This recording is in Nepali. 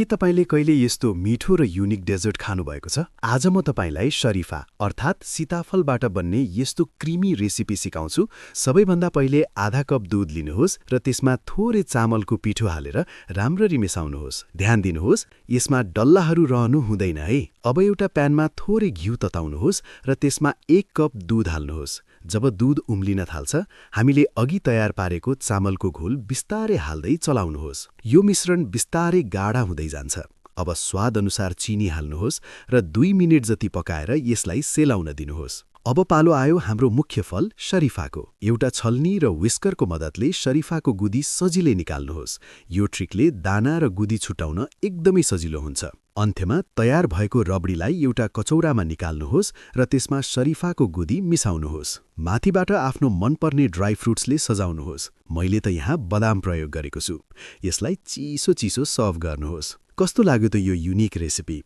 के तपाईले कहिले यस्तो मिठो र युनिक डेजर्ट खानुभएको छ? आज म तपाईलाई शरीफा अर्थात् सीताफलबाट बन्ने यस्तो क्रिमी रेसिपी सिकाउँछु। सबैभन्दा पहिले आधा कप दूध लिनुहोस् र त्यसमा थोरै चामलको पिठो हालेर राम्ररी मिसाउनुहोस्। ध्यान दिनुहोस्, यसमा डल्लाहरू रहनु हुँदैन है। अब एउटा प्यानमा थोरै घिउ तताउनुहोस् र त्यसमा 1 कप दूध हाल्नुहोस्। जब दूध उम्लिन थाल्छ, हामीले अघि तयार पारेको चामलको घोल बिस्तारै हाल्दै चलाउनुहोस्। यो मिश्रण बिस्तारै गाढा हुँदै जान्छ। अब स्वाद अनुसार चिनी हाल्नुहोस् र 2 मिनेट जति पकाएर यसलाई सेलाउन दिनुहोस्। अब पालो आयो हाम्रो मुख्य फल शरीफाको। एउटा छल्नी र व्हिस्करको मद्दतले शरीफाको गुदी सजिलै निकाल्नुहोस्। यो ट्रिकले दाना र गुदी छुटाउन एकदमै सजिलो हुन्छ। अन्त्यमा तयार भएको रबडीलाई एउटा कचौरामा निकाल्नुहोस् र त्यसमा शरीफाको गुदी मिसाउनुहोस्। माथिबाट आफ्नो मनपर्ने ड्राई फ्रुट्सले सजाउनुहोस्। मैले त यहाँ बदाम प्रयोग गरेको छु। यसलाई चिसो चिसो सर्भ गर्नुहोस्। कस्तो लाग्यो त यो युनिक रेसिपी?